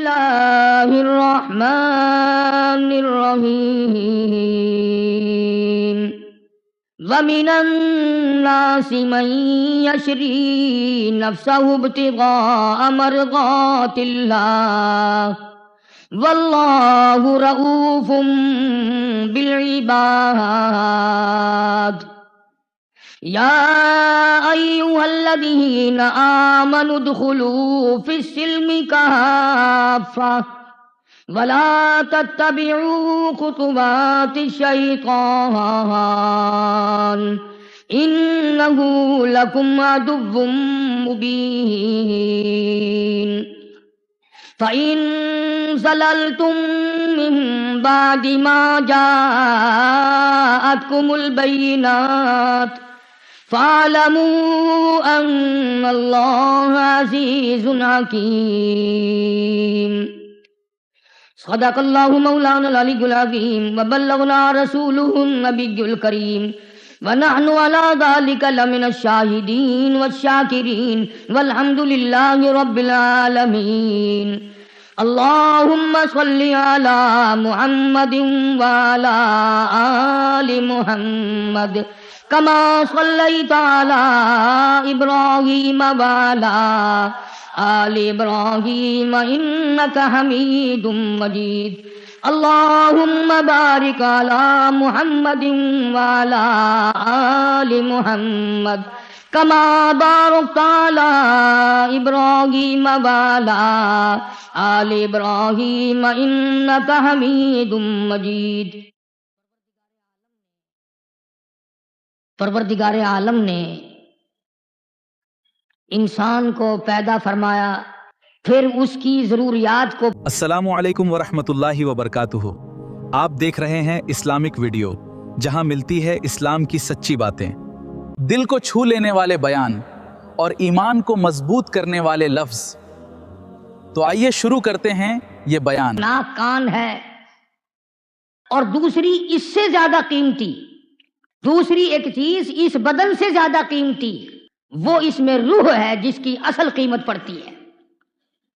الله الرحمن الرحيم ومن الناس من يشري نفسه ابتغاء مرضات الله والله رؤوف بالعباد يا أيها الذين آمنوا ادخلوا في السلم كافة ولا تتبعوا خطوات الشيطان إنه لكم عدو مبين فإن زللتم من بعد ما جاءتكم البينات فاعلموا أن الله عزيز حكيم صدق الله مولانا العلي العظيم وبلغنا رسوله النبي الكريم ونحن على ذلك لمن الشاهدين والشاكرين والحمد لله رب العالمين اللهم صل على محمد وعلى آل محمد كما صليت على إبراهيم وعلى آل إبراهيم إنك حميد مجيد اللهم بارك على محمد وعلى آل محمد كما باركت على إبراهيم وعلى آل إبراهيم إنك حميد مجيد۔ پروردگار عالم نے انسان کو پیدا فرمایا، پھر اس کی ضروریات کو۔ السلام علیکم ورحمۃ اللہ وبرکاتہ۔ آپ دیکھ رہے ہیں اسلامک ویڈیو، جہاں ملتی ہے اسلام کی سچی باتیں، دل کو چھو لینے والے بیان اور ایمان کو مضبوط کرنے والے لفظ۔ تو آئیے شروع کرتے ہیں یہ بیان۔ ناک کان ہے، اور دوسری اس سے زیادہ قیمتی، دوسری ایک چیز اس بدن سے زیادہ قیمتی، وہ اس میں روح ہے جس کی اصل قیمت پڑتی ہے۔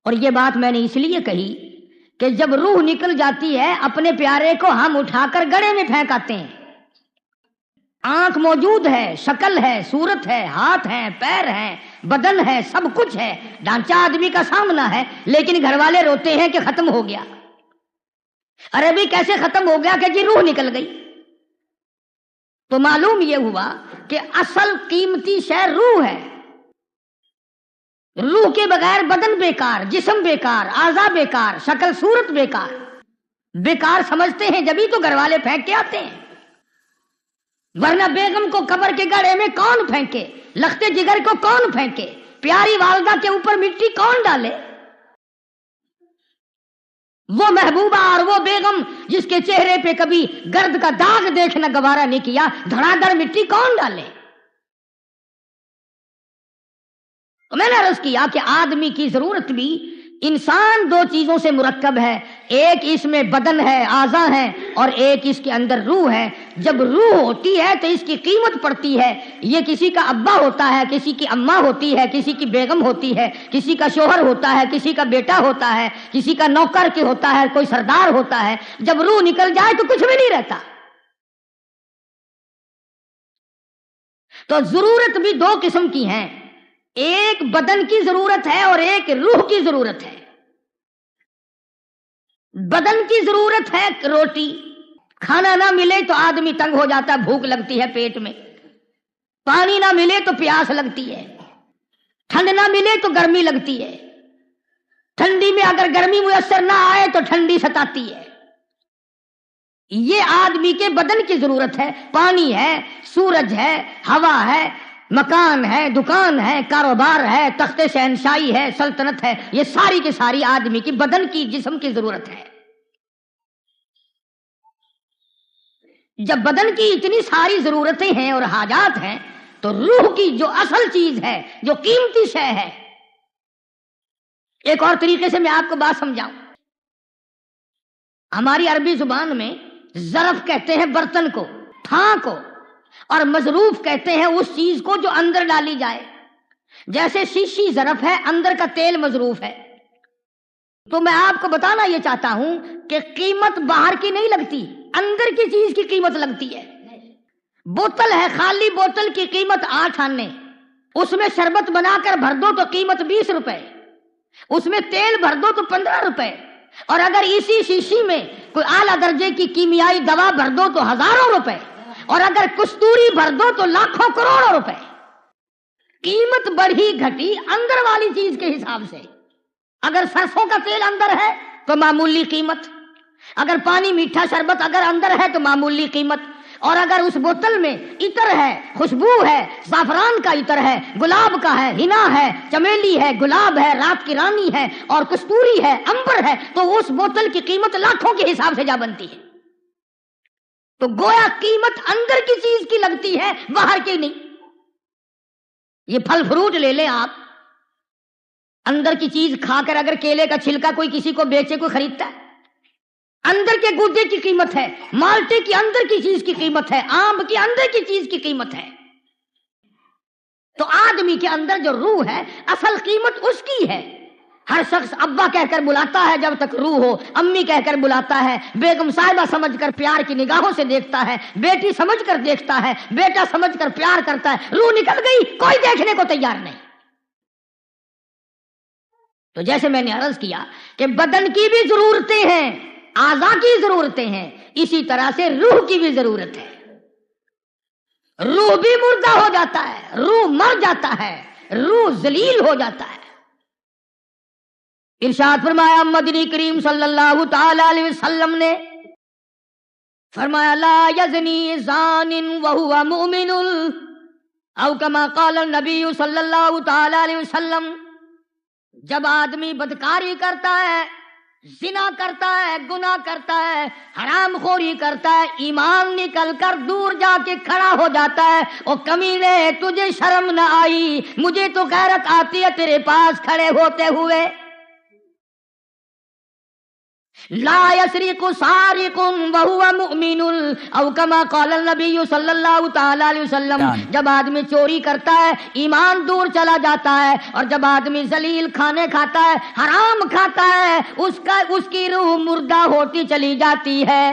اور یہ بات میں نے اس لیے کہی کہ جب روح نکل جاتی ہے اپنے پیارے کو ہم اٹھا کر گڑھے میں پھینک آتے ہیں۔ آنکھ موجود ہے، شکل ہے، صورت ہے، ہاتھ ہیں، پیر ہیں، بدن ہے، سب کچھ ہے، ڈھانچہ آدمی کا سامنا ہے، لیکن گھر والے روتے ہیں کہ ختم ہو گیا۔ ارے بھی کیسے ختم ہو گیا؟ کہ جی روح نکل گئی۔ تو معلوم یہ ہوا کہ اصل قیمتی شے روح ہے۔ روح کے بغیر بدن بیکار، جسم بیکار، اعضاء بیکار، شکل صورت بیکار۔ بیکار سمجھتے ہیں جبھی تو گھر والے پھینک کے آتے ہیں، ورنہ بیگم کو قبر کے گڑھے میں کون پھینکے؟ لخت جگر کو کون پھینکے؟ پیاری والدہ کے اوپر مٹی کون ڈالے؟ وہ محبوبہ اور وہ بیگم جس کے چہرے پہ کبھی گرد کا داغ دیکھنا گوارا نہیں کیا، دھڑا دھڑ مٹی کون ڈالے؟ میں نے عرض کیا کہ آدمی کی ضرورت بھی انسان دو چیزوں سے مرکب ہے، ایک اس میں بدن ہے، اعضاء ہیں، اور ایک اس کے اندر روح ہے۔ جب روح ہوتی ہے تو اس کی قیمت پڑتی ہے۔ یہ کسی کا ابا ہوتا ہے، کسی کی اماں ہوتی ہے، کسی کی بیگم ہوتی ہے، کسی کا شوہر ہوتا ہے، کسی کا بیٹا ہوتا ہے، کسی کا نوکر کے ہوتا ہے، کوئی سردار ہوتا ہے۔ جب روح نکل جائے تو کچھ بھی نہیں رہتا۔ تو ضرورت بھی دو قسم کی ہیں، ایک بدن کی ضرورت ہے اور ایک روح کی ضرورت ہے۔ بدن کی ضرورت ہے روٹی، کھانا نہ ملے تو آدمی تنگ ہو جاتا ہے، بھوک لگتی ہے پیٹ میں، پانی نہ ملے تو پیاس لگتی ہے، ٹھنڈ نہ ملے تو گرمی لگتی ہے، ٹھنڈی میں اگر گرمی میسر نہ آئے تو ٹھنڈی ستاتی ہے۔ یہ آدمی کے بدن کی ضرورت ہے۔ پانی ہے، سورج ہے، ہوا ہے، مکان ہے، دکان ہے، کاروبار ہے، تخت شہنشاہی ہے، سلطنت ہے، یہ ساری کی ساری آدمی کی بدن کی، جسم کی ضرورت ہے۔ جب بدن کی اتنی ساری ضرورتیں ہیں اور حاجات ہیں تو روح کی جو اصل چیز ہے، جو قیمتی شے ہے، ایک اور طریقے سے میں آپ کو بات سمجھاؤں۔ ہماری عربی زبان میں ظرف کہتے ہیں برتن کو، تھان کو، اور مظروف کہتے ہیں اس چیز کو جو اندر ڈالی جائے۔ جیسے شیشی ظرف ہے، اندر کا تیل مظروف ہے۔ تو میں آپ کو بتانا یہ چاہتا ہوں کہ قیمت باہر کی نہیں لگتی، اندر کی چیز کی قیمت لگتی ہے۔ بوتل ہے، خالی بوتل کی قیمت 8 آنے، اس میں شربت بنا کر بھر دو تو قیمت 20 روپے، اس میں تیل بھر دو تو 15 روپے، اور اگر اسی شیشی میں کوئی اعلیٰ درجے کی کیمیائی دوا بھر دو تو ہزاروں روپے، اور اگر کستوری بھر دو تو لاکھوں کروڑوں روپے۔ قیمت بڑھی گھٹی اندر والی چیز کے حساب سے۔ اگر سرسوں کا تیل اندر ہے تو معمولی قیمت، اگر پانی میٹھا شربت اگر اندر ہے تو معمولی قیمت، اور اگر اس بوتل میں عطر ہے، خوشبو ہے، زعفران کا عطر ہے، گلاب کا ہے، حنا ہے، چمیلی ہے، گلاب ہے، رات کی رانی ہے، اور کستوری ہے، عنبر ہے، تو اس بوتل کی قیمت لاکھوں کے حساب سے جا بنتی ہے۔ تو گویا قیمت اندر کی چیز کی لگتی ہے، باہر کی نہیں۔ یہ پھل فروٹ لے لیں آپ، اندر کی چیز کھا کر اگر کیلے کا چھلکا کوئی کسی کو بیچے، کوئی خریدتا ہے؟ اندر کے گودے کی قیمت ہے، مالٹے کی اندر کی چیز کی قیمت ہے، آم کی اندر کی چیز کی قیمت ہے۔ تو آدمی کے اندر جو روح ہے، اصل قیمت اس کی ہے۔ ہر شخص ابا کہہ کر بلاتا ہے جب تک روح ہو، امی کہہ کر بلاتا ہے، بیگم صاحبہ سمجھ کر پیار کی نگاہوں سے دیکھتا ہے، بیٹی سمجھ کر دیکھتا ہے، بیٹا سمجھ کر پیار کرتا ہے۔ روح نکل گئی، کوئی دیکھنے کو تیار نہیں۔ تو جیسے میں نے عرض کیا کہ بدن کی بھی ضرورتیں ہیں، اعضاء کی ضرورتیں ہیں، اسی طرح سے روح کی بھی ضرورت ہے۔ روح بھی مردہ ہو جاتا ہے، روح مر جاتا ہے، روح ذلیل ہو جاتا ہے۔ ارشاد فرمایا مدنی کریم صلی اللہ تعالی علیہ وسلم نے، فرمایا لا یزنی زان وہو مؤمن، او کما قال النبی صلی اللہ تعالی علیہ وسلم۔ جب آدمی بدکاری کرتا ہے، زنا کرتا ہے، گناہ کرتا ہے، حرام خوری کرتا ہے، ایمان نکل کر دور جا کے کھڑا ہو جاتا ہے، او کمینے تجھے شرم نہ آئی، مجھے تو غیرت آتی ہے تیرے پاس کھڑے ہوتے ہوئے۔ لا یسرق سارق وہو مؤمن، او کما قال النبی صلی اللہ تعالی علیہ وسلم۔ جب آدمی چوری کرتا ہے، ایمان دور چلا جاتا ہے، اور جب آدمی ذلیل کھانے کھاتا ہے، حرام کھاتا ہے، اس کی روح مردہ ہوتی چلی جاتی ہے۔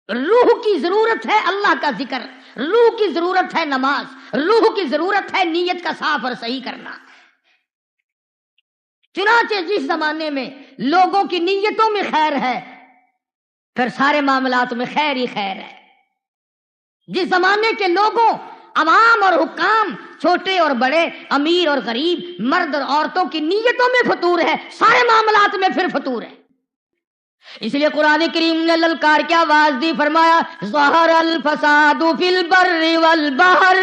روح کی ضرورت ہے اللہ کا ذکر، روح کی ضرورت ہے نماز، روح کی ضرورت ہے نیت کا صاف اور صحیح کرنا۔ چنانچہ جس زمانے میں لوگوں کی نیتوں میں خیر ہے، پھر سارے معاملات میں خیر ہی خیر ہے۔ جس زمانے کے لوگوں، عوام اور حکام، چھوٹے اور بڑے، امیر اور غریب، مرد اور عورتوں کی نیتوں میں فطور ہے، سارے معاملات میں پھر فطور ہے۔ اس لیے قرآن کریم نے للکار کی آواز دی، فرمایا ظہر الفساد فی البر والبحر،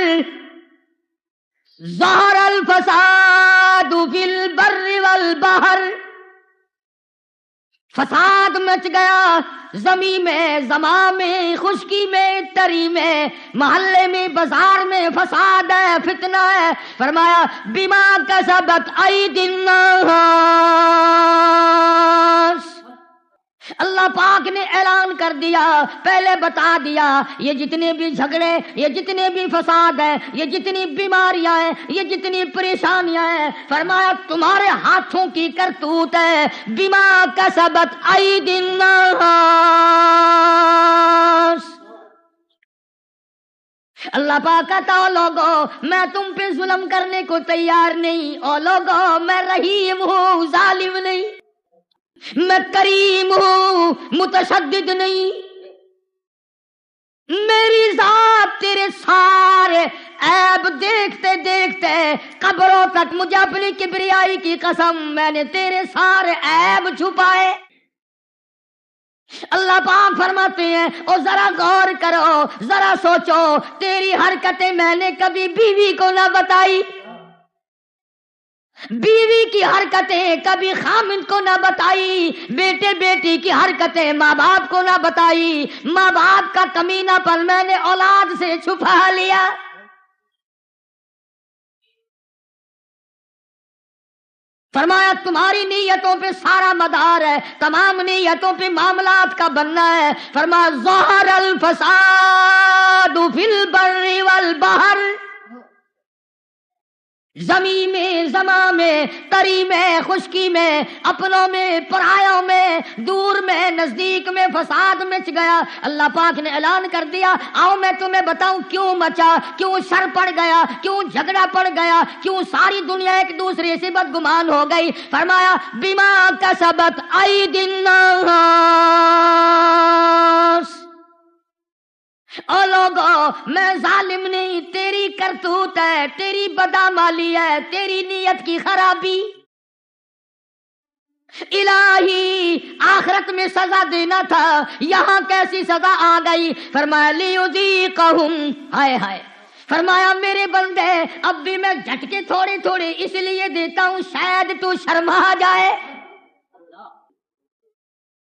ظہر الفساد فی البر والبحر۔ فساد مچ گیا زمین میں، زماں میں، خشکی میں، تری میں، محلے میں، بازار میں فساد ہے، فتنہ ہے۔ فرمایا بما کسبت ایدی الناس، اللہ پاک نے اعلان کر دیا، پہلے بتا دیا، یہ جتنے بھی جھگڑے، یہ جتنے بھی فساد ہیں، یہ جتنی بیماریاں ہیں، یہ جتنی پریشانیاں ہیں، فرمایا تمہارے ہاتھوں کی کرتوت ہے، بما کسبت ایدی الناس۔ اللہ پاک کہتا او لوگو میں تم پہ ظلم کرنے کو تیار نہیں، او لوگو میں رحیم ہوں، ظالم نہیں، میں کریم ہوں، متشدد نہیں۔ میری ذات تیرے سارے عیب دیکھتے دیکھتے قبروں تک، مجھے اپنی کبریائی کی قسم، میں نے تیرے سارے عیب چھپائے۔ اللہ پاک فرماتے ہیں او ذرا غور کرو، ذرا سوچو، تیری حرکتیں میں نے کبھی بیوی کو نہ بتائی، بیوی کی حرکتیں کبھی خامند کو نہ بتائی، بیٹے بیٹی کی حرکتیں ماں باپ کو نہ بتائی، ماں باپ کا کمینہ پن میں نے اولاد سے چھپا لیا۔ فرمایا تمہاری نیتوں پہ سارا مدار ہے، تمام نیتوں پہ معاملات کا بننا ہے۔ فرمایا ظہر الفساد فی البر والبحر، زمین میں، زماں میں، تری میں، خشکی میں، اپنوں میں، پرایوں میں، دور میں، نزدیک میں فساد مچ گیا۔ اللہ پاک نے اعلان کر دیا، آؤ میں تمہیں بتاؤں کیوں مچا، کیوں شر پڑ گیا، کیوں جھگڑا پڑ گیا، کیوں ساری دنیا ایک دوسرے سے بدگمان ہو گئی۔ فرمایا بما کسبت ایدی الناس، او لوگو میں ظالم نہیں، تیری کرتوت ہے، تیری بدعمالی ہے، تیری نیت کی خرابی۔ الہی آخرت میں سزا دینا تھا، یہاں کیسی سزا آ گئی؟ فرمایا لیذیقہم، ہائے ہائے، فرمایا میرے بندے اب بھی میں جھٹکے تھوڑے تھوڑے اس لیے دیتا ہوں شاید تو شرما جائے،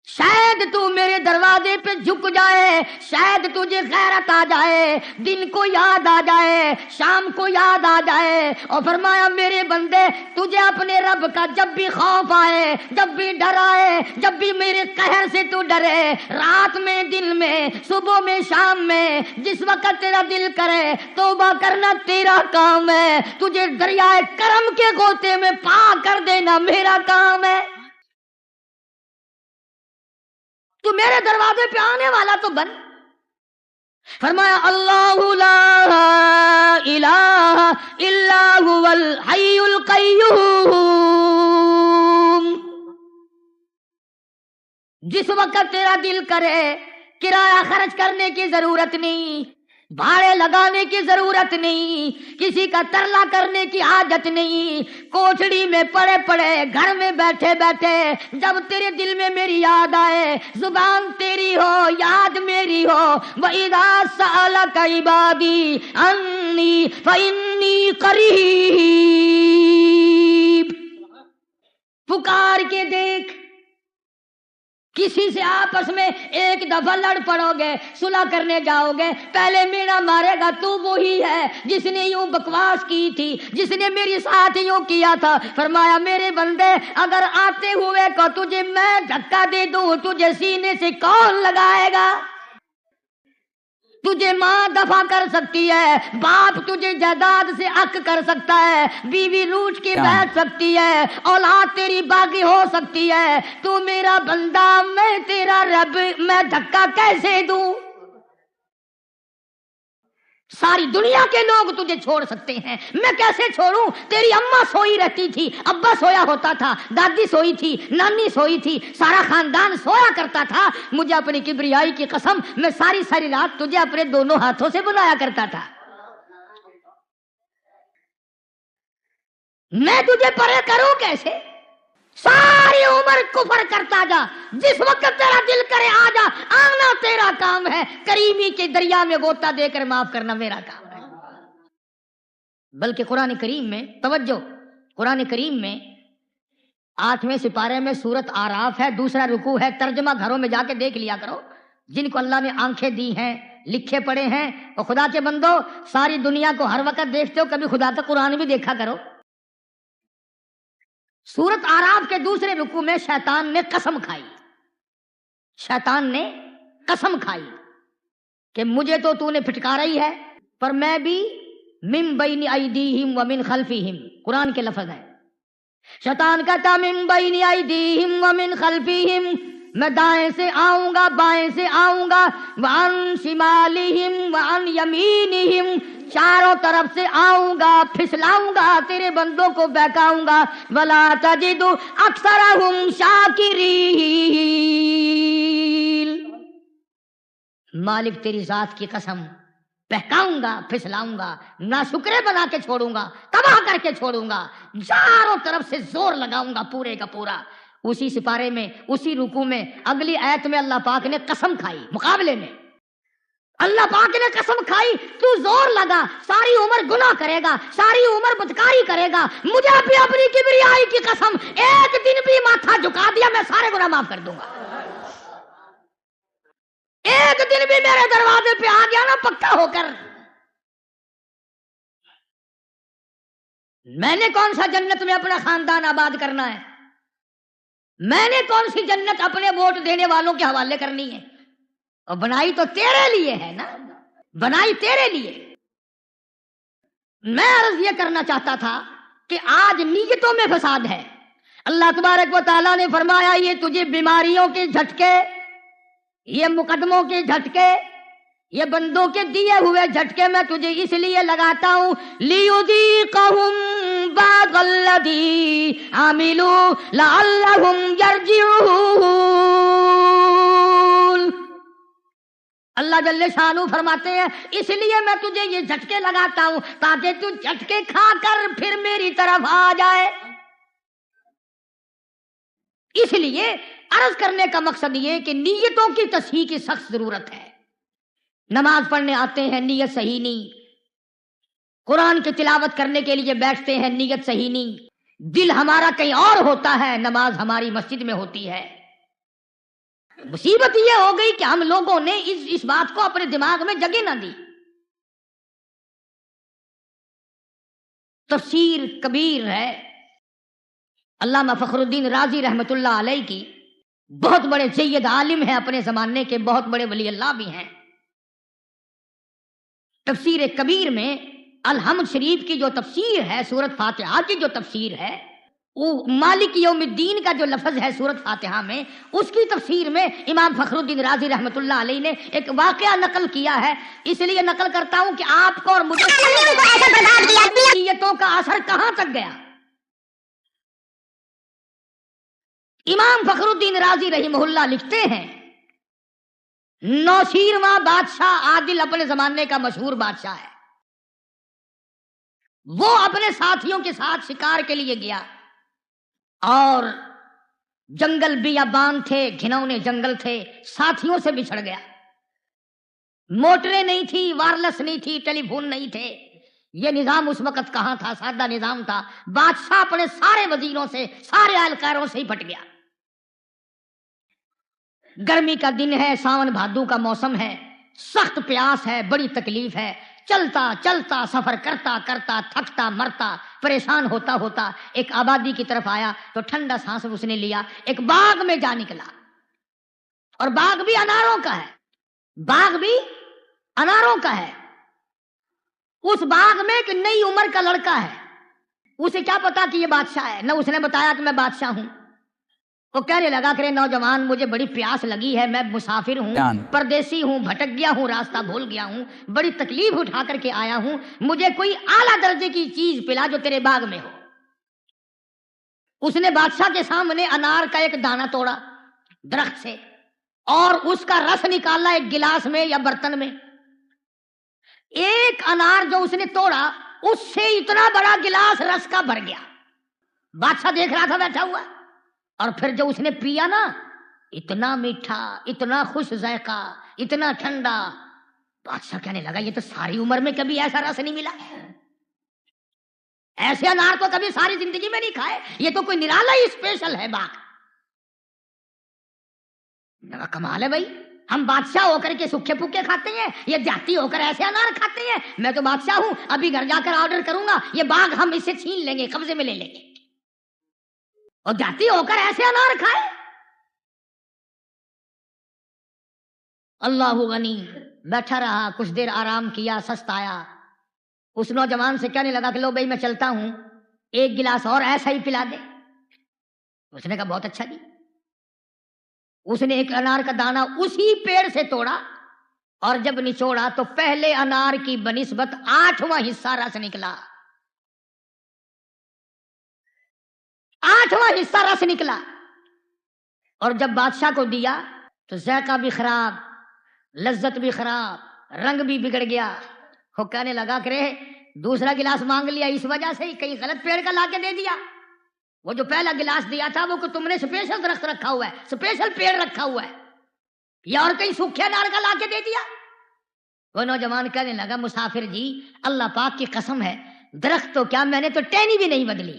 شاید تو میرے دروازے پہ جھک جائے، شاید تجھے غیرت آ جائے، دن کو یاد آ جائے، شام کو یاد آ جائے۔ اور فرمایا میرے بندے تجھے اپنے رب کا جب بھی خوف آئے، جب بھی ڈر آئے، جب بھی میرے قہر سے تو ڈرے، رات میں، دن میں، صبح میں، شام میں، جس وقت تیرا دل کرے توبہ کرنا تیرا کام ہے، تجھے دریائے کرم کے گوتے میں پار کر دینا میرا کام ہے۔ تو میرے دروازے پہ آنے والا تو بن۔ فرمایا اللہ لا الہ الا هو الحی القیوم، جس وقت تیرا دل کرے کرایہ خرچ کرنے کی ضرورت نہیں، بھاڑے لگانے کی ضرورت نہیں، کسی کا ترلا کرنے کی حاجت نہیں، کوٹھڑی میں پڑے پڑے، گھر میں بیٹھے بیٹھے جب تیرے دل میں میری یاد آئے، زبان تیری ہو، یاد میری ہو، وَإِذَا سَأَلَكَ عِبَادِي عَنِّي فَإِنِّي قَرِيبٌ، پکار کے دیکھ۔ کسی سے آپس میں ایک دفعہ لڑ پڑو گے، صلح کرنے جاؤ گے، پہلے میرا مارے گا تو وہی ہے جس نے یوں بکواس کی تھی، جس نے میری ساتھ یوں کیا تھا۔ فرمایا میرے بندے اگر آتے ہوئے کو تجھے میں دھکا دے دوں، تجھے سینے سے کون لگائے گا؟ تجھے ماں دفع کر سکتی ہے، باپ تجھے جائیداد سے حق کر سکتا ہے، بیوی روٹ کے بیٹھ سکتی ہے، اولاد تیری باغی ہو سکتی ہے، تو میرا بندہ میں تیرا رب، میں دھکا کیسے دوں؟ ساری دنیا کے لوگ تجھے چھوڑ سکتے ہیں، میں کیسے چھوڑوں؟ تیری اماں سوئی رہتی تھی، ابا سویا ہوتا تھا، دادی سوئی تھی، نانی سوئی تھی، سارا خاندان سویا کرتا تھا، مجھے اپنی کبریائی کی قسم میں ساری ساری رات تجھے اپنے دونوں ہاتھوں سے بلایا کرتا تھا۔ میں تجھے پرے کروں کیسے؟ ساری عمر کفر کرتا جا، جس وقت تیرا دل کرے آ جا، آنا تیرا کام ہے، کریمی کے دریا میں غوطہ دے کر معاف کرنا میرا کام ہے۔ بلکہ قرآن کریم میں توجہ، قرآن کریم میں 8ویں سپارے میں سورت آراف ہے، دوسرا رکوع ہے، ترجمہ گھروں میں جا کے دیکھ لیا کرو، جن کو اللہ نے آنکھیں دی ہیں، لکھے پڑے ہیں، اور خدا کے بندو ساری دنیا کو ہر وقت دیکھتے ہو، کبھی خدا کا قرآن بھی دیکھا کرو۔ سورت آراف کے دوسرے رکوع میں شیطان نے قسم کھائی، شیطان نے قسم کھائی کہ مجھے تو نے پھٹکارا ہی ہے، پر میں بھی من بین ایدیہم ومن خلفہم، قرآن کے لفظ ہے۔ شیطان کہتا من بین ایدیہم ومن خلفہم، میں دائیں سے آؤں گا، بائیں سے آؤں گا، وعن شمالہم وعن یمینہم، چاروں طرف سے آؤں گا، پھسلاؤں گا، تیرے بندوں کو بہکاؤں گا، ولا تجد اکثرہم شاکرین، مالک تیری ذات کی قسم، بہکاؤں گا، پھسلاؤں گا، ناشکرے بنا کے چھوڑوں گا، تباہ کر کے چھوڑوں گا، چاروں طرف سے زور لگاؤں گا پورے کا پورا۔ اسی سپارے میں، اسی رکوع میں، اگلی آیت میں اللہ پاک نے قسم کھائی، مقابلے میں اللہ پاک نے قسم کھائی تو زور لگا، ساری عمر گناہ کرے گا، ساری عمر بدکاری کرے گا، مجھے بھی اپنی کبریائی کی قسم ایک دن بھی ماتھا جھکا دیا میں سارے گناہ معاف کر دوں گا۔ ایک دن بھی میرے دروازے پہ آ گیا نا پکا ہو کر، میں نے کون سا جنت میں اپنا خاندان آباد کرنا ہے، میں نے کون سی جنت اپنے ووٹ دینے والوں کے حوالے کرنی ہے، اور بنائی تو تیرے لیے ہے نا، بنائی تیرے لیے۔ میں عرض یہ کرنا چاہتا تھا کہ آج نیتوں میں فساد ہے۔ اللہ تبارک و تعالیٰ نے فرمایا یہ تجھے بیماریوں کے جھٹکے، یہ مقدموں کے جھٹکے، یہ بندوں کے دیے ہوئے جھٹکے میں تجھے اس لیے لگاتا ہوں لِيُذِيقَهُمْ بَعْضَ الَّذِي عَمِلُوا لَعَلَّهُمْ يَرْجِعُونَ۔ اللہ جل شانہ فرماتے ہیں اس لیے میں تجھے یہ جھٹکے لگاتا ہوں تاکہ تو جھٹکے کھا کر پھر میری طرف آ جائے۔ اس لیے عرض کرنے کا مقصد یہ کہ نیتوں کی تصحیح کی سخت ضرورت ہے۔ نماز پڑھنے آتے ہیں نیت صحیح نہیں، قرآن کی تلاوت کرنے کے لیے بیٹھتے ہیں نیت صحیح نہیں، دل ہمارا کہیں اور ہوتا ہے، نماز ہماری مسجد میں ہوتی ہے۔ مصیبت یہ ہو گئی کہ ہم لوگوں نے اس بات کو اپنے دماغ میں جگہ نہ دی۔ تفسیر کبیر ہے، علامہ فخر الدین رازی رحمت اللہ علیہ کی، بہت بڑے سید عالم ہیں اپنے زمانے کے، بہت بڑے ولی اللہ بھی ہیں۔ تفسیر کبیر میں الحمد شریف کی جو تفسیر ہے، سورۃ فاتحہ کی جو تفسیر ہے، وہ مالک یوم الدین کا جو لفظ ہے سورۃ فاتحہ میں، اس کی تفسیر میں امام فخر الدین رازی رحمت اللہ علیہ نے ایک واقعہ نقل کیا ہے۔ اس لیے نقل کرتا ہوں کہ آپ کو اور مجھے نیتوں کا اثر کہاں تک گیا۔ امام فخر الدین رازی رحمہ اللہ لکھتے ہیں 9واں بادشاہ عادل اپنے زمانے کا مشہور بادشاہ ہے، وہ اپنے ساتھیوں کے ساتھ شکار کے لیے گیا اور جنگل بیابان تھے، گھنونے جنگل تھے، ساتھیوں سے بچھڑ گیا۔ موٹریں نہیں تھی، وائرلیس نہیں تھی، ٹیلی فون نہیں تھے، یہ نظام اس وقت کہاں تھا، سادہ نظام تھا۔ بادشاہ اپنے سارے وزیروں سے، سارے اہلکاروں سے ہی پھٹ گیا۔ گرمی کا دن ہے، ساون بھادو کا موسم ہے، سخت پیاس ہے، بڑی تکلیف ہے، چلتا چلتا سفر کرتا کرتا تھکتا مرتا پریشان ہوتا ہوتا ایک آبادی کی طرف آیا تو ٹھنڈا سانس اس نے لیا، ایک باغ میں جا نکلا، اور باغ بھی اناروں کا ہے، باغ بھی اناروں کا ہے۔ اس باغ میں ایک نئی عمر کا لڑکا ہے، اسے کیا پتا کہ یہ بادشاہ ہے، نہ اس نے بتایا کہ میں بادشاہ ہوں۔ وہ کہنے لگا کہ نوجوان مجھے بڑی پیاس لگی ہے، میں مسافر ہوں، پردیسی ہوں، بھٹک گیا ہوں، راستہ بھول گیا ہوں، بڑی تکلیف اٹھا کر کے آیا ہوں، مجھے کوئی اعلیٰ درجے کی چیز پلا جو تیرے باغ میں ہو۔ اس نے بادشاہ کے سامنے انار کا ایک دانہ توڑا درخت سے اور اس کا رس نکالا ایک گلاس میں یا برتن میں۔ ایک انار جو اس نے توڑا اس سے اتنا بڑا گلاس رس کا بھر گیا۔ بادشاہ دیکھ رہا تھا بیٹھا ہوا، اور پھر جو اس نے پیا نا، اتنا میٹھا، اتنا خوش ذائقہ، اتنا ٹھنڈا، بادشاہ کہنے لگا یہ تو ساری عمر میں کبھی ایسا رس نہیں ملا، ایسے انار تو کبھی ساری زندگی میں نہیں کھائے، یہ تو کوئی نرالا ہی اسپیشل ہے باغ۔ کمال ہے بھائی، ہم بادشاہ ہو کر کے سکھے پکے کھاتے ہیں، یہ دیہاتی ہو کر ایسے انار کھاتے ہیں۔ میں تو بادشاہ ہوں، ابھی گھر جا کر آرڈر کروں گا، یہ باغ ہم اس سے چھین لیں گے، قبضے میں لے لیں گے، اور جاتی ہو کر ایسے انار کھائے۔ اللہ غنی بیٹھا رہا، کچھ دیر آرام کیا، سست آیا، اس نوجوان سے کہنے لگا کہ لو بھائی میں چلتا ہوں، ایک گلاس اور ایسا ہی پلا دے۔ اس نے کہا بہت اچھا جی۔ اس نے ایک انار کا دانہ اسی پیڑ سے توڑا اور جب نچوڑا تو پہلے انار کی بنسبت 8واں حصہ رس نکلا، 8واں حصہ رس نکلا، اور جب بادشاہ کو دیا تو ذائقہ بھی خراب، لذت بھی خراب، رنگ بھی بگڑ گیا۔ وہ کہنے لگا کہ دوسرا گلاس مانگ لیا اس وجہ سے ہی، کہیں غلط پیڑ کا لا کے دے دیا، وہ جو پہلا گلاس دیا تھا وہ کہ تم نے اسپیشل درخت رکھا ہوا ہے، اسپیشل پیڑ رکھا ہوا ہے، یا اور کہیں سوکھے انار کا لا کے دے دیا۔ وہ نوجوان کہنے لگا مسافر جی اللہ پاک کی قسم ہے، درخت تو کیا میں نے تو ٹہنی بھی نہیں بدلی،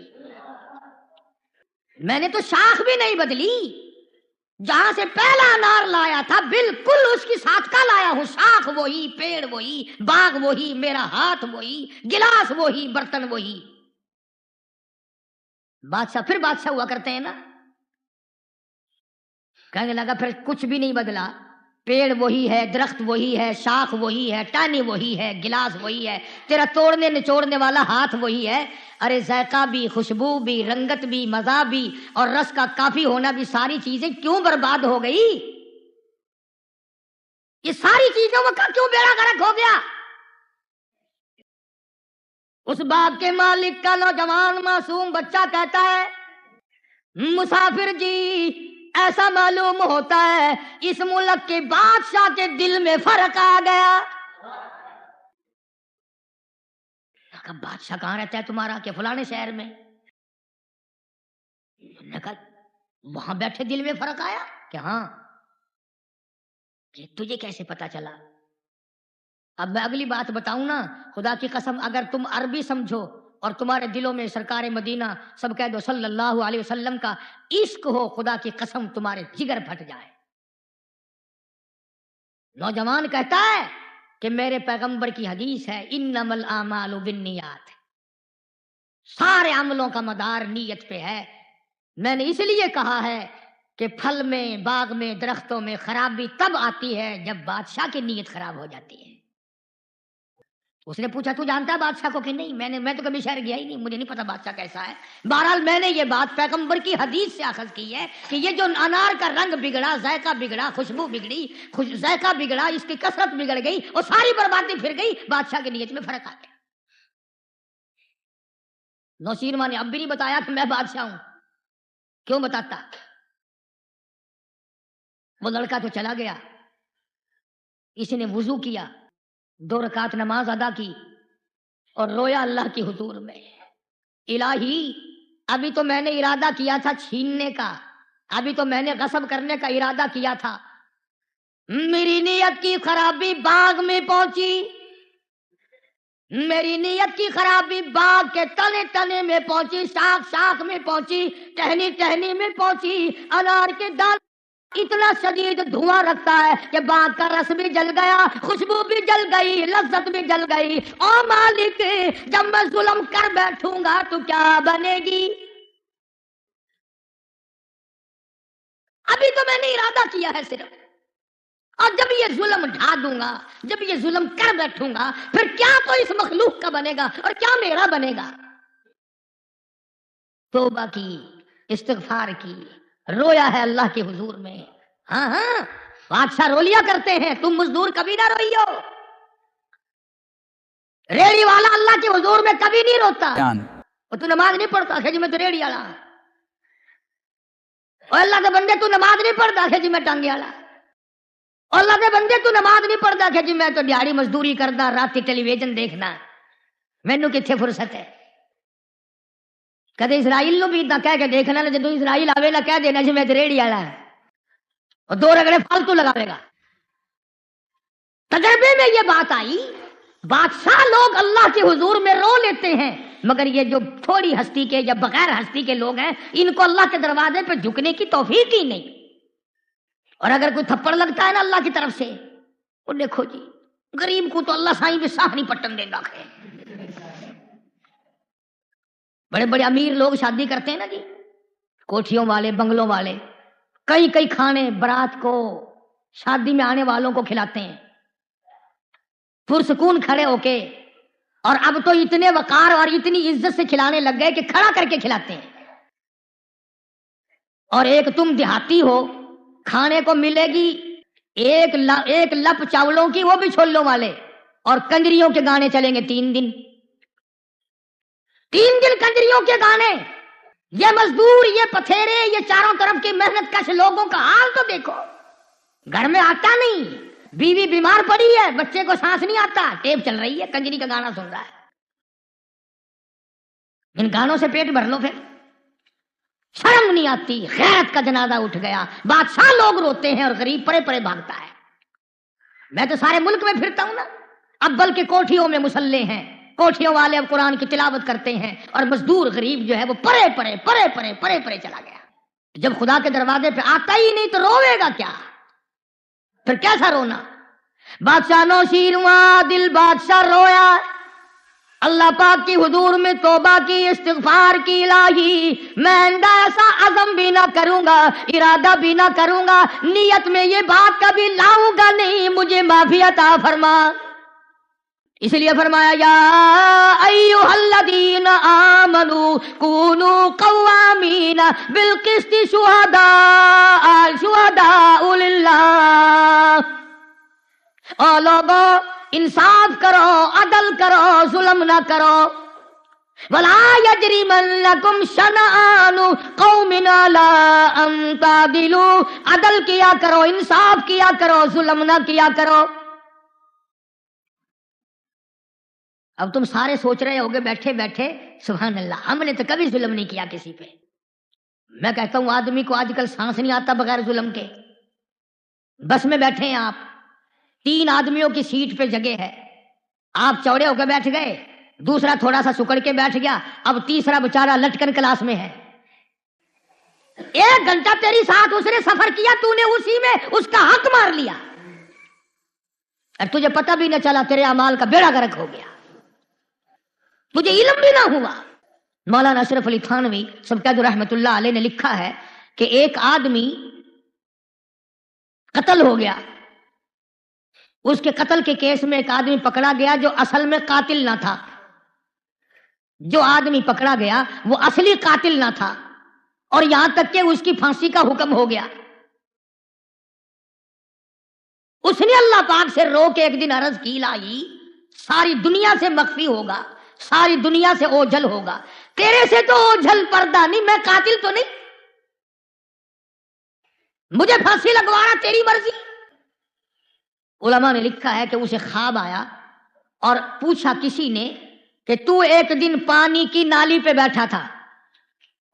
میں نے تو شاخ بھی نہیں بدلی، جہاں سے پہلا انار لایا تھا بالکل اس کی ساتھ کا لایا ہوں، شاخ وہی، پیڑ وہی، باغ وہی، میرا ہاتھ وہی، گلاس وہی، برتن وہی۔ بادشاہ پھر بادشاہ ہوا کرتے ہیں نا، کہنے لگا پھر کچھ بھی نہیں بدلا، پیڑ وہی ہے، درخت وہی ہے، شاخ وہی ہے، ٹہنی وہی ہے، گلاس وہی ہے، تیرا توڑنے نچوڑنے والا ہاتھ وہی ہے۔ ارے ذائقہ بھی، خوشبو بھی، رنگت بھی، مزہ بھی اور رس کا کافی ہونا بھی، ساری چیزیں کیوں برباد ہو گئی؟ یہ ساری چیزوں کا کیوں بیڑا غرق ہو گیا؟ اس باغ کے مالک کا نوجوان معصوم بچہ کہتا ہے مسافر جی ایسا معلوم ہوتا ہے اس ملک کے بادشاہ کے دل میں فرق آ گیا۔ بادشاہ کہاں رہتا ہے تمہارا؟ کہ فلانے شہر میں۔ نے کہا وہاں بیٹھے دل میں فرق آیا؟ کہ ہاں۔ کہ تجھے کیسے پتا چلا؟ اب میں اگلی بات بتاؤں نا، خدا کی قسم اگر تم عربی سمجھو اور تمہارے دلوں میں سرکار مدینہ سب کہہ دو صلی اللہ علیہ وسلم کا عشق ہو، خدا کی قسم تمہارے جگر پھٹ جائے۔ نوجوان کہتا ہے کہ میرے پیغمبر کی حدیث ہے انما الاعمال بالنیات، سارے عملوں کا مدار نیت پہ ہے۔ میں نے اس لیے کہا ہے کہ پھل میں، باغ میں، درختوں میں خرابی تب آتی ہے جب بادشاہ کی نیت خراب ہو جاتی ہے۔ اس نے پوچھا تو جانتا ہے بادشاہ کو؟ کہ نہیں، میں تو کبھی شہر گیا ہی نہیں، مجھے نہیں پتا بادشاہ کیسا ہے۔ بہرحال میں نے یہ بات پیغمبر کی حدیث سے اخذ کی ہے کہ یہ جو انار کا رنگ بگڑا، ذائقہ بگڑا، خوشبو بگڑی، ذائقہ بگڑا، اس کی کثرت بگڑ گئی اور ساری بربادی پھر گئی، بادشاہ کی نیت میں فرق آ گیا۔ نوشیروان نے اب بھی نہیں بتایا کہ میں بادشاہ ہوں، کیوں بتاتا؟ وہ لڑکا تو چلا گیا، اس نے وضو کیا، 2 رکعت نماز ادا کی اور رویا اللہ کی حضور میں، الہی ابھی تو میں نے ارادہ کیا تھا چھیننے کا، ابھی تو میں نے غصب کرنے کا ارادہ کیا تھا، میری نیت کی خرابی باغ میں پہنچی، میری نیت کی خرابی باغ کے تنے تنے میں پہنچی، شاخ شاخ میں پہنچی، ٹہنی ٹہنی میں پہنچی، انار کے دان اتنا شدید دھواں رکھتا ہے کہ باغ کا رس بھی جل گیا، خوشبو بھی جل گئی، لذت بھی جل گئی۔ او مالک جب میں ظلم کر بیٹھوں گا تو کیا بنے گی؟ ابھی تو میں نے ارادہ کیا ہے صرف، اور جب یہ ظلم ڈھا دوں گا، جب یہ ظلم کر بیٹھوں گا، پھر کیا تو اس مخلوق کا بنے گا اور کیا میرا بنے گا۔ توبہ کی، استغفار کی، رویا ہے اللہ کے حضور میں۔ ہاں ہاں بادشاہ رو لیا کرتے ہیں، تم مزدور کبھی نہ روئیو، ریڑی والا اللہ کے حضور میں کبھی نہیں روتا۔ اور تو نماز نہیں پڑھتا کہ جی میں تو ریڑی والا، اور اللہ کے بندے تو نماز نہیں پڑھتا کہ جی میں ٹانگے والا، اور اللہ کے بندے تو نماز نہیں پڑھتا کہ جی میں تو دیہڑی مزدوری کردا، رات ٹیلی ویژن دیکھنا، مینوں کتنے فرصت ہے۔ کدے اسرائیل نو بھی اتنا کہہ کے دیکھنا، جدو اسرائیل آوے نہ کہہ دینا جی میں ریڑھی والا ہے، اور 2 رگڑے فالتو لگاوے گا۔ تجربے میں یہ بات آئی، بادشاہ لوگ اللہ کے حضور میں رو لیتے ہیں، مگر یہ جو تھوڑی ہستی کے یا بغیر ہستی کے لوگ ہیں، ان کو اللہ کے دروازے پہ جھکنے کی توفیق ہی نہیں۔ اور اگر کوئی تھپڑ لگتا ہے نا اللہ کی طرف سے، وہ دیکھو جی غریب کو تو اللہ سائیں بھی صاف نہیں پٹن دے گا۔ بڑے بڑے امیر لوگ شادی کرتے ہیں نا جی، کوٹھیوں والے، بنگلوں والے، کئی کئی کھانے برات کو، شادی میں آنے والوں کو کھلاتے ہیں پرسکون کھڑے ہو کے، اور اب تو اتنے وقار اور اتنی عزت سے کھلانے لگ گئے کہ کھڑا کر کے کھلاتے ہیں۔ اور ایک تم دیہاتی ہو، کھانے کو ملے گی ایک لپ چاولوں کی، وہ بھی چھولوں والے، اور کنجریوں کے گانے چلیں گے 3 دن، 3 دن کنجریوں کے گانے۔ یہ مزدور، یہ پتھیرے، یہ چاروں طرف کی محنت کش لوگوں کا حال تو دیکھو، گھر میں آتا نہیں، بیوی بیمار پڑی ہے، بچے کو سانس نہیں آتا، ٹیپ چل رہی ہے، کنجری کا گانا سن رہا ہے۔ ان گانوں سے پیٹ بھر لو، پھر شرم نہیں آتی، غیرت کا جنازہ اٹھ گیا، بادشاہ لوگ روتے ہیں اور غریب پرے پرے بھاگتا ہے۔ میں تو سارے ملک میں پھرتا ہوں نا، اب بلکہ کوٹھیوں میں مصلے ہیں، کوٹھیوں والے اب قرآن کی تلاوت کرتے ہیں، اور مزدور غریب جو ہے وہ پرے پرے چلا گیا۔ جب خدا کے دروازے پہ آتا ہی نہیں تو روے گا کیا؟ پھر کیسا رونا؟ بادشاہ نوشیروان دل بادشاہ رویا، اللہ پاک کی حضور میں توبہ کی، استغفار کی، الہی میں آئندہ ایسا عزم بھی نہ کروں گا، ارادہ بھی نہ کروں گا، نیت میں یہ بات کبھی لاؤں گا نہیں، مجھے معافی عطا فرما۔ اس لیے فرمایا یا ایھا الذین آمنوا کونوا قوامین بالقسط شہداء للہ، او لوگو انصاف کرو، عدل کرو، ظلم نہ کرو۔ ولا یجرمنکم شنآن قوم علی ان تعدلوا، عدل کیا کرو، انصاف کیا کرو، ظلم نہ کیا کرو۔ اب تم سارے سوچ رہے ہوگے بیٹھے بیٹھے سبحان اللہ ہم نے تو کبھی ظلم نہیں کیا کسی پہ۔ میں کہتا ہوں آدمی کو آج کل سانس نہیں آتا بغیر ظلم کے۔ بس میں بیٹھے ہیں آپ، 3 آدمیوں کی سیٹ پہ جگہ ہے، آپ چوڑے ہو کے بیٹھ گئے، دوسرا تھوڑا سا سکڑ کے بیٹھ گیا، اب تیسرا بےچارا لٹکن کلاس میں ہے۔ 1 گھنٹہ تیری ساتھ اس نے سفر کیا، تو نے اسی میں اس کا حق مار لیا اور تجھے پتہ بھی نہ چلا، تیرے اعمال کا بیڑا غرق ہو گیا، تجھے علم بھی نہ ہوا۔ مولانا اشرف علی تھانوی سبکت رحمت اللہ علیہ نے لکھا ہے کہ ایک آدمی قتل ہو گیا، اس کے قتل کے کیس میں ایک آدمی پکڑا گیا جو اصل میں قاتل نہ تھا، جو آدمی پکڑا گیا وہ اصلی قاتل نہ تھا، اور یہاں تک کہ اس کی پھانسی کا حکم ہو گیا۔ اس نے اللہ پاک سے رو کے ایک دن عرض کی الہی ساری دنیا سے مخفی ہوگا، ساری دنیا سے اوجھل ہوگا، تیرے سے تو اوجھل پردہ نہیں، میں قاتل تو نہیں، مجھے پھانسی لگوانا تیری مرضی۔ علماء نے لکھا ہے کہ اسے خواب آیا اور پوچھا کسی نے کہ تو ایک دن پانی کی نالی پہ بیٹھا تھا،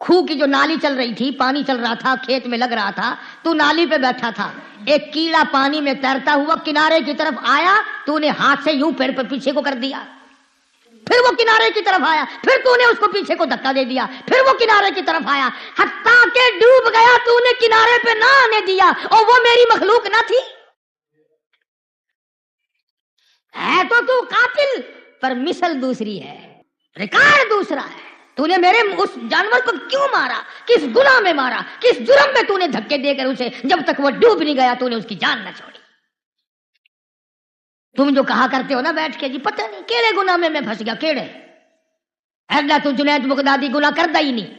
کھو کی جو نالی چل رہی تھی، پانی چل رہا تھا، کھیت میں لگ رہا تھا، تو نالی پہ بیٹھا تھا، ایک کیڑا پانی میں تیرتا ہوا کنارے کی طرف آیا، تو نے ہاتھ سے یوں پیر پر پیچھے کو کر دیا، پھر وہ کنارے کی طرف آیا، پھر تو نے اس کو پیچھے کو دھکا دے دیا، پھر وہ کنارے کی طرف آیا، حتیٰ کہ ڈوب گیا، تو نے کنارے پہ نہ آنے دیا، اور وہ میری مخلوق نہ تھی؟ ہے تو قاتل پر مثل دوسری ہے، ریکارڈ دوسرا ہے۔ تو نے میرے اس جانور کو کیوں مارا، کس گناہ میں مارا، کس جرم میں تو نے دھکے دے کر اسے جب تک وہ ڈوب نہیں گیا تو نے اس کی جان نہ چھوڑی۔ تم جو کہا کرتے ہو نا بیٹھ کے جی پتہ نہیں کیڑے گناہ میں پھنس گیا، کیڑے اللہ تو جنید بغدادی گناہ کرتا ہی نہیں،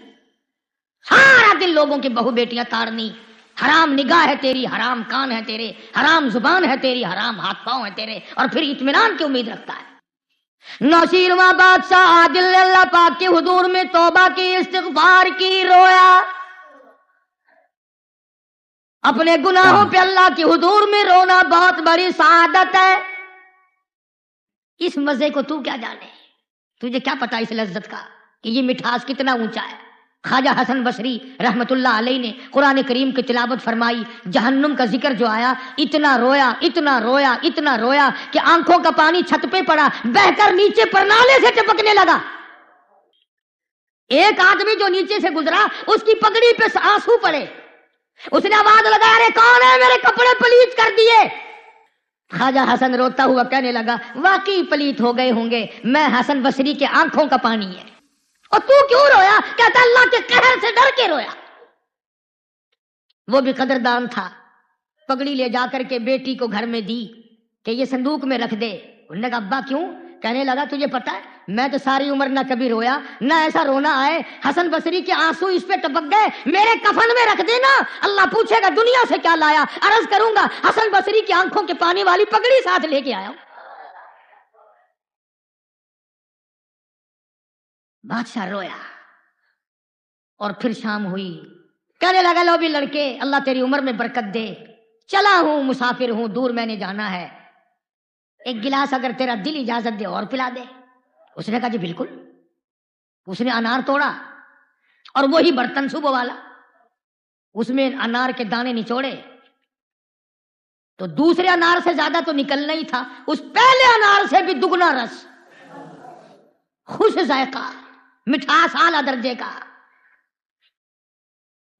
سارا دن لوگوں کی بہو بیٹیاں تارنی، حرام نگاہ ہے تیری، حرام کان ہے تیرے، حرام زبان ہے تیری، حرام ہاتھ پاؤں ہے تیرے، اور پھر اطمینان کی امید رکھتا ہے۔ نوشیرواں بادشاہ عادل نے اللہ پاک کے حضور میں توبہ کی، استغفار کی، رویا، اپنے گناہوں پہ اللہ کے حضور میں رونا بہت بڑی سعادت ہے۔ اس مزے کو تو کیا جانے، تجھے کیا پتا اس لذت کا کہ یہ مٹھاس کتنا اونچا ہے۔ خواجہ حسن بصری رحمت اللہ علیہ نے قرآن کریم کی تلاوت فرمائی، جہنم کا ذکر جو آیا، اتنا رویا اتنا رویا اتنا رویا کہ آنکھوں کا پانی چھت پہ پڑا، بہ کر نیچے پرنالے سے ٹپکنے لگا۔ ایک آدمی جو نیچے سے گزرا اس کی پگڑی پہ آنسو پڑے، اس نے آواز لگایا ارے کون ہے، میرے کپڑے پلیت کر دیے۔ خواجہ حسن روتا ہوا کہنے لگا واقعی پلیت ہو گئے ہوں گے، میں حسن بصری کے آنکھوں کا پانی ہے۔ اور تو کیوں رویا؟ کہتا اللہ کے قہر سے ڈر کے رویا۔ وہ بھی قدردان تھا، پگڑی لے جا کر کے بیٹی کو گھر میں دی کہ یہ صندوق میں رکھ دے۔ انہوں نے کہا ابا کیوں؟ کہنے لگا تجھے پتا ہے میں تو ساری عمر نہ کبھی رویا، نہ ایسا رونا آئے، حسن بصری کے آنسو اس پہ ٹپک گئے، میرے کفن میں رکھ دینا، اللہ پوچھے گا دنیا سے کیا لایا، عرض کروں گا حسن بصری کی آنکھوں کے پانی والی پگڑی ساتھ لے کے آیا ہوں۔ بادشاہ رویا، اور پھر شام ہوئی، کہنے لگا لو بھی لڑکے اللہ تیری عمر میں برکت دے، چلا ہوں مسافر ہوں، دور میں نے جانا ہے، ایک گلاس اگر تیرا دل اجازت دے اور پلا دے۔ اس نے کہا جی بالکل۔ اس نے انار توڑا اور وہی برتن صبح والا، اس میں انار کے دانے نچوڑے تو دوسرے انار سے زیادہ تو نکلنا ہی تھا، اس پہلے انار سے بھی دگنا رس، خوش ذائقہ، مٹھاس اعلیٰ درجے کا۔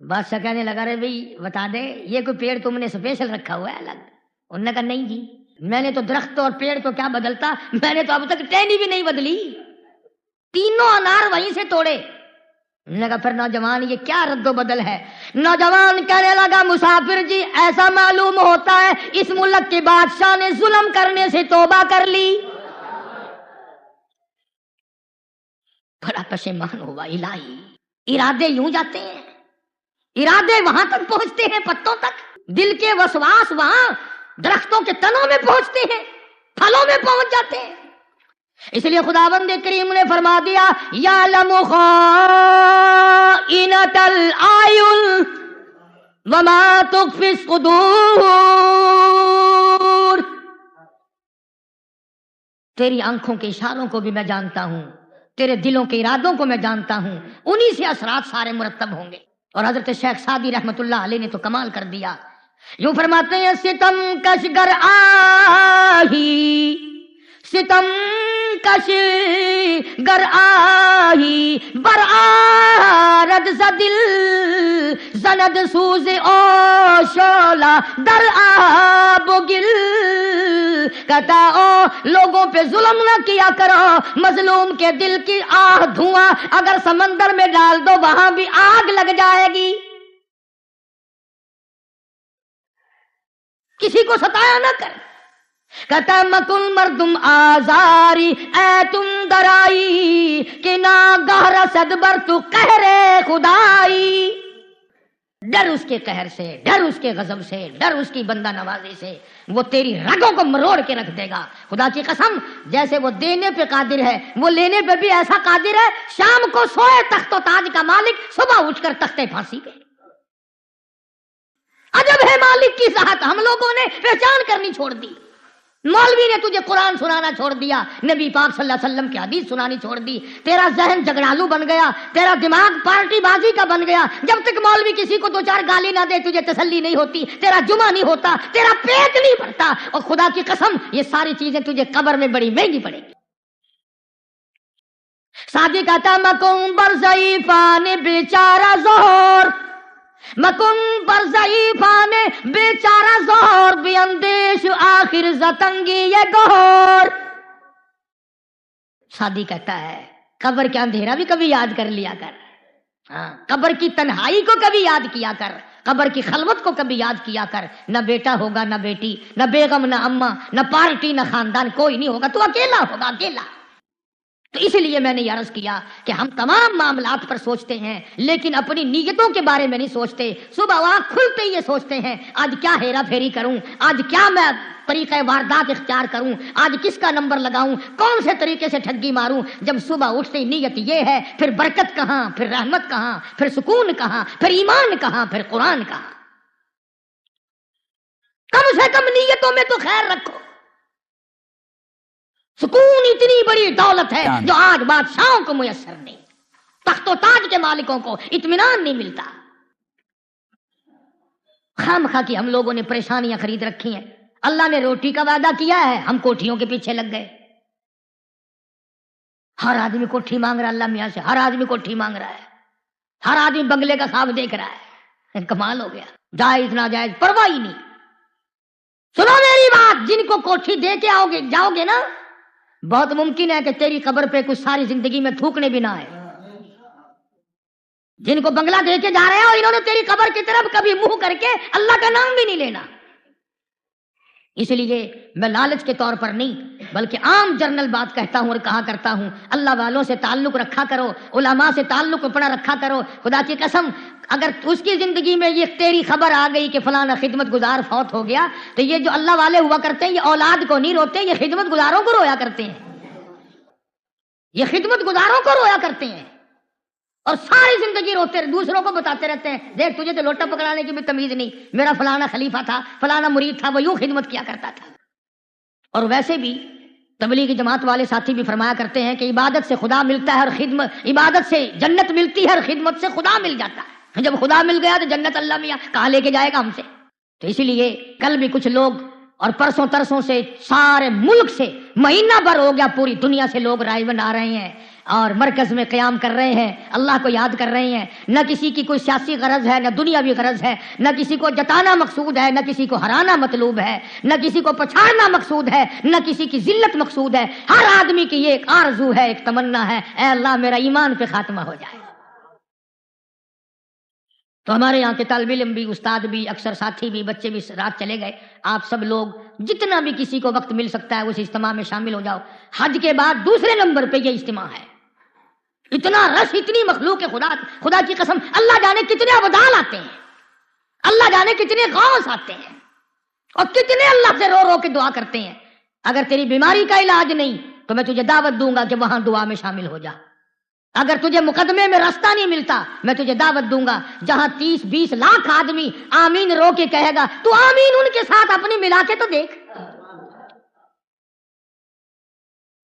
بادشاہ کہنے لگا رے بھائی بتا دے یہ کوئی پیڑ تم نے اسپیشل رکھا ہوا ہے الگ؟ انہوں نے کہا نہیں جی، میں نے تو درخت اور پیڑ کو کیا بدلتا، میں نے تو اب تک ٹہنی بھی نہیں بدلی، تینوں انار وہیں سے توڑے، نے کہا پھر نوجوان یہ کیا رد و بدل ہے؟ نوجوان کہنے لگا مسافر جی ایسا معلوم ہوتا ہے اس ملک کے بادشاہ نے ظلم کرنے سے توبہ کر لی۔ بڑا پشیمان ہوا، الہی ارادے یوں جاتے ہیں، ارادے وہاں تک پہنچتے ہیں، پتوں تک، دل کے وسواس وہاں درختوں کے تنوں میں پہنچتے ہیں، پھلوں میں پہنچ جاتے ہیں۔ اس لیے خداوند کریم نے فرما دیا یعلم خائنۃ الاعین وما تخفی الصدور، تیری آنکھوں کے اشاروں کو بھی میں جانتا ہوں، تیرے دلوں کے ارادوں کو میں جانتا ہوں، انہی سے اثرات سارے مرتب ہوں گے۔ اور حضرت شیخ سعدی رحمت اللہ علیہ نے تو کمال کر دیا، یوں فرماتے ہیں ستم کش گر آہی، ستم کش گر آہی بر آرد زدل زند سوز او شولا در آب و گل، کہتا او لوگوں پہ ظلم نہ کیا کرو، مظلوم کے دل کی آہ دھواں اگر سمندر میں ڈال دو وہاں بھی آگ لگ جائے گی۔ کسی کو ستایا نہ کر، کہتا مکن مردم آزاری اے تم درائی کہ نا گہرا صد بر تو قہر خدائی، ڈر اس کے قہر سے، ڈر اس کے غضب سے، ڈر اس کی بندہ نوازی سے، وہ تیری رگوں کو مروڑ کے رکھ دے گا۔ خدا کی قسم جیسے وہ دینے پہ قادر ہے وہ لینے پہ بھی ایسا قادر ہے، شام کو سوئے تخت و تاج کا مالک صبح اٹھ کر تختے پھانسی پہ۔ عجب ہے مالک کی ذات، ہم لوگوں نے پہچان کرنی چھوڑ دی۔ مولوی نے تجھے قرآن سنانا چھوڑ دیا، نبی پاک صلی اللہ علیہ وسلم کی حدیث سنانی چھوڑ دی، تیرا ذہن جگڑالو بن گیا، تیرا دماغ پارٹی بازی کا بن گیا۔ جب تک مولوی کسی کو دو چار گالی نہ دے تجھے تسلی نہیں ہوتی، تیرا جمعہ نہیں ہوتا، تیرا پیٹ نہیں بھرتا، اور خدا کی قسم یہ ساری چیزیں تجھے قبر میں بڑی مہنگی پڑے گی۔ سادی کہتا مکن بر ضعیفان بیچارہ زہر، مکن بر ضعیفان بیچارہ زہر بی اندیش آخر زتنگی یہ گہر۔ سادی کہتا ہے قبر کا اندھیرا بھی کبھی یاد کر لیا کر، ہاں قبر کی تنہائی کو کبھی یاد کیا کر، قبر کی خلوت کو کبھی یاد کیا کر۔ نہ بیٹا ہوگا نہ بیٹی، نہ بیگم نہ اماں، نہ پارٹی نہ خاندان، کوئی نہیں ہوگا، تو اکیلا ہوگا، اکیلا۔ تو اس لیے میں نے یہ عرض کیا کہ ہم تمام معاملات پر سوچتے ہیں لیکن اپنی نیتوں کے بارے میں نہیں سوچتے۔ صبح آنکھ کھلتے ہی یہ سوچتے ہیں آج کیا ہیرا پھیری کروں، آج کیا میں طریقہ واردات اختیار کروں، آج کس کا نمبر لگاؤں، کون سے طریقے سے ٹھگی ماروں۔ جب صبح اٹھتے ہی نیت یہ ہے، پھر برکت کہاں، پھر رحمت کہاں، پھر سکون کہاں، پھر ایمان کہاں، پھر قرآن کہاں۔ کم سے کم نیتوں میں تو خیر رکھو۔ سکون اتنی بڑی دولت ہے جو آج بادشاہوں کو میسر نہیں، تخت و تاج کے مالکوں کو اطمینان نہیں ملتا۔ خام خواہ کی ہم لوگوں نے پریشانیاں خرید رکھی ہیں۔ اللہ نے روٹی کا وعدہ کیا ہے، ہم کوٹھیوں کے پیچھے لگ گئے۔ ہر آدمی کوٹھی مانگ رہا ہے، اللہ میاں سے ہر آدمی کوٹھی مانگ رہا ہے، ہر آدمی بنگلے کا خواب دیکھ رہا ہے۔ کمال ہو گیا، جائز ناجائز پرواہ ہی نہیں۔ سنو میری بات، جن کو کوٹھی دے کے جاؤ گے نا، بہت ممکن ہے کہ تیری قبر پہ کچھ ساری زندگی میں تھوکنے بھی نہ آئے۔ جن کو بنگلہ دے کے جا رہے ہو انہوں نے تیری قبر کی طرف کبھی منہ کر کے اللہ کا نام بھی نہیں لینا۔ اس لیے میں لالچ کے طور پر نہیں بلکہ عام جرنل بات کہتا ہوں اور کہا کرتا ہوں، اللہ والوں سے تعلق رکھا کرو، علماء سے تعلق اپنا رکھا کرو۔ خدا کی قسم اگر اس کی زندگی میں یہ تیری خبر آ گئی کہ فلانا خدمت گزار فوت ہو گیا، تو یہ جو اللہ والے ہوا کرتے ہیں یہ اولاد کو نہیں روتے، یہ خدمت گزاروں کو رویا کرتے ہیں، یہ خدمت گزاروں کو رویا کرتے ہیں، اور ساری زندگی روتے دوسروں کو بتاتے رہتے ہیں، دیکھ تجھے تو لوٹا پکڑانے کی بھی تمیز نہیں، میرا فلانا خلیفہ تھا، فلانا مرید تھا، وہ یوں خدمت کیا کرتا تھا۔ اور ویسے بھی تبلیغی جماعت والے ساتھی بھی فرمایا کرتے ہیں کہ عبادت سے خدا ملتا ہے اور عبادت سے جنت ملتی ہے اور خدمت سے خدا مل جاتا ہے۔ جب خدا مل گیا تو جنت اللہ میاں کہاں لے کے جائے گا ہم سے۔ تو اسی لیے کل بھی کچھ لوگ اور پرسوں ترسوں سے سارے ملک سے مہینہ بھر ہو گیا پوری دنیا سے لوگ رائے بنا رہے ہیں اور مرکز میں قیام کر رہے ہیں، اللہ کو یاد کر رہے ہیں۔ نہ کسی کی کوئی سیاسی غرض ہے، نہ دنیاوی غرض ہے، نہ کسی کو جتانا مقصود ہے، نہ کسی کو ہرانا مطلوب ہے، نہ کسی کو پچھاڑنا مقصود ہے، نہ کسی کی ذلت مقصود ہے۔ ہر آدمی کی یہ ایک آرزو ہے، ایک تمنا ہے، اے اللہ میرا ایمان پہ خاتمہ ہو جائے۔ تو ہمارے یہاں کے طالب علم بھی، استاد بھی، اکثر ساتھی بھی، بچے بھی رات چلے گئے، آپ سب لوگ جتنا بھی کسی کو وقت مل سکتا ہے اس اجتماع میں شامل ہو جاؤ۔ حج کے بعد دوسرے نمبر پہ یہ اجتماع ہے۔ اتنا رش، اتنی مخلوق خدا کی قسم، اللہ جانے کتنے ابدال آتے ہیں، اللہ جانے کتنے غوث آتے ہیں، اور کتنے اللہ سے رو رو کے دعا کرتے ہیں۔ اگر تیری بیماری کا علاج نہیں تو میں تجھے دعوت دوں گا کہ وہاں دعا میں شامل ہو جا۔ اگر تجھے مقدمے میں راستہ نہیں ملتا میں تجھے دعوت دوں گا جہاں 30-20 لاکھ آدمی آمین رو کے کہے گا، تو آمین ان کے ساتھ اپنی ملا کے تو دیکھ۔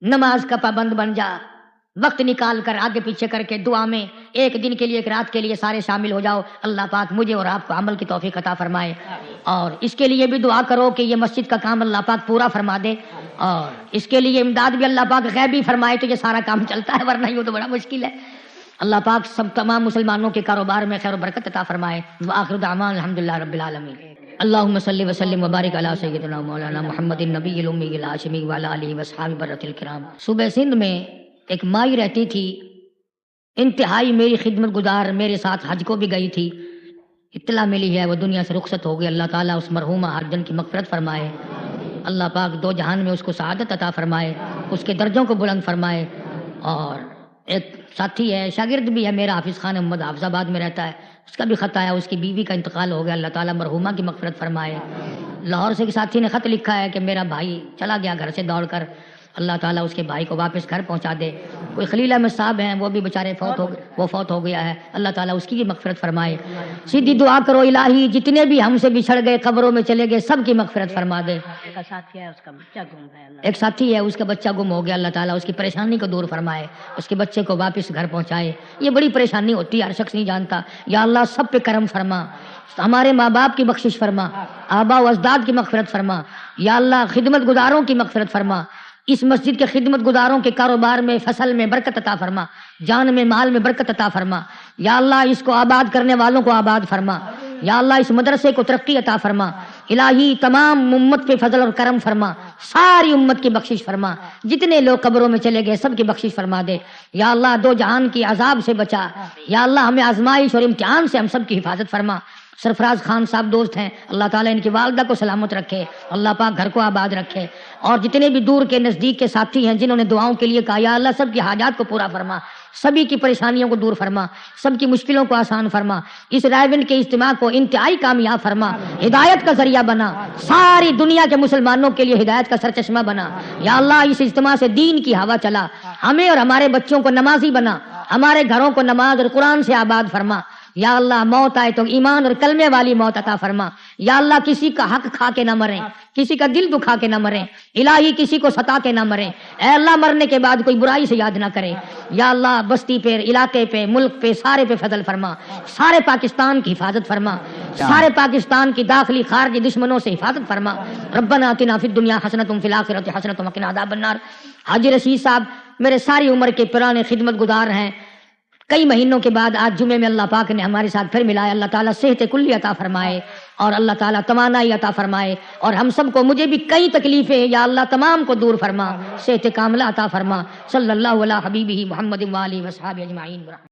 نماز کا پابند بن جا، وقت نکال کر آگے پیچھے کر کے دعا میں ایک دن کے لیے، ایک رات کے لیے سارے شامل ہو جاؤ۔ اللہ پاک مجھے اور آپ کو عمل کی توفیق عطا فرمائے، اور اس کے لیے بھی دعا کرو کہ یہ مسجد کا کام اللہ پاک پورا فرما دے، اور اس کے لیے امداد بھی اللہ پاک غیبی فرمائے تو یہ سارا کام چلتا ہے، ورنہ یہ تو بڑا مشکل ہے۔ اللہ پاک سب تمام مسلمانوں کے کاروبار میں خیر و برکت عطا فرمائے۔ وآخر دعوانا الحمدللہ رب العالمین۔ اللہم صلی وسلم وبارک علی سیدنا مولانا محمد النبی الامی الہاشمی وعلی آلہ واصحابہ برۃ الکرام۔ صوبہ سندھ میں ایک مائی رہتی تھی، انتہائی میری خدمت گزار، میرے ساتھ حج کو بھی گئی تھی۔ اطلاع ملی ہے وہ دنیا سے رخصت ہو گئی۔ اللہ تعالیٰ اس مرحومہ حاجن کی مغفرت فرمائے، اللہ پاک دو جہان میں اس کو سعادت عطا فرمائے، اس کے درجوں کو بلند فرمائے۔ اور ایک ساتھی ہے، شاگرد بھی ہے میرا، حافظ خان محمد، حافظ آباد میں رہتا ہے، اس کا بھی خط آیا، اس کی بیوی کا انتقال ہو گیا، اللہ تعالیٰ مرحومہ کی مغفرت فرمائے۔ لاہور سے ایک ساتھی نے خط لکھا ہے کہ میرا بھائی چلا گیا گھر سے دوڑ کر، اللہ تعالیٰ اس کے بھائی کو واپس گھر پہنچا دے۔ کوئی خلیل احمد صاحب ہیں، وہ بھی بیچارے فوت ہو گیا ہے، اللہ تعالیٰ اس کی بھی مغفرت فرمائے۔ سیدھی دعا کرو الہی جتنے بھی ہم سے بچھڑ گئے، قبروں میں چلے گئے، سب کی مغفرت فرما دے۔ ایک ساتھی ہے، اس کا بچہ گم ہو گیا، اللہ تعالیٰ اس کی پریشانی کو دور فرمائے، اس کے بچے کو واپس گھر پہنچائے۔ یہ بڑی پریشانی ہوتی ہے، ہر شخص نہیں جانتا۔ یا اللہ سب پہ کرم فرما، ہمارے ماں باپ کی بخشش فرما، آبا و اجداد کی مغفرت فرما، یا اللہ خدمت گزاروں کی مغفرت فرما، اس مسجد کے خدمت گزاروں کے کاروبار میں، فصل میں برکت عطا فرما، جان میں، مال میں برکت عطا فرما، یا اللہ اس کو آباد کرنے والوں کو آباد فرما، یا اللہ اس مدرسے کو ترقی عطا فرما، الہی تمام امت پہ فضل اور کرم فرما، ساری امت کی بخشش فرما، جتنے لوگ قبروں میں چلے گئے سب کی بخشش فرما دے، یا اللہ دو جہان کی عذاب سے بچا، یا اللہ ہمیں آزمائش اور امتحان سے ہم سب کی حفاظت فرما۔ سرفراز خان صاحب دوست ہیں، اللہ تعالیٰ ان کی والدہ کو سلامت رکھے، اللہ پاک گھر کو آباد رکھے، اور جتنے بھی دور کے نزدیک کے ساتھی ہیں جنہوں نے دعاؤں کے لیے کہا، یا اللہ سب کی حاجات کو پورا فرما، سبھی کی پریشانیوں کو دور فرما، سب کی مشکلوں کو آسان فرما، اس رائے کے اجتماع کو انتہائی کامیاب فرما، ہدایت کا ذریعہ بنا، ساری دنیا کے مسلمانوں کے لیے ہدایت کا سرچشمہ بنا، یا اللہ اس اجتماع سے دین کی ہوا چلا، ہمیں اور ہمارے بچوں کو نمازی بنا، ہمارے گھروں کو نماز اور قرآن سے آباد فرما، یا اللہ موت آئے تو ایمان اور کلمے والی موت عطا فرما، یا اللہ کسی کا حق کھا کے نہ مریں، کسی کا دل دکھا کے نہ مریں، الہی کسی کو ستا کے نہ مریں، اے اللہ مرنے کے بعد کوئی برائی سے یاد نہ کرے، یا اللہ بستی پہ، علاقے پہ، ملک پہ، سارے پہ فضل فرما، سارے پاکستان کی حفاظت فرما، سارے پاکستان کی داخلی خارجی دشمنوں سے حفاظت فرما۔ ربنا آتنا فی الدنیا حسنۃ وفی الآخرۃ حسنۃ وقنا عذاب النار۔ حاجی رشید صاحب میرے ساری عمر کے پرانے خدمت گزار ہیں، کئی مہینوں کے بعد آج جمعے میں اللہ پاک نے ہمارے ساتھ پھر ملایا، اللہ تعالیٰ صحت کلی عطا فرمائے، اور اللہ تعالیٰ توانائی عطا فرمائے، اور ہم سب کو، مجھے بھی کئی تکلیفیں ہیں، یا اللہ تمام کو دور فرما، صحت کاملہ عطا فرما۔ صلی اللہ علی حبیبہ محمد و آلہ و صحبہ اجمعین۔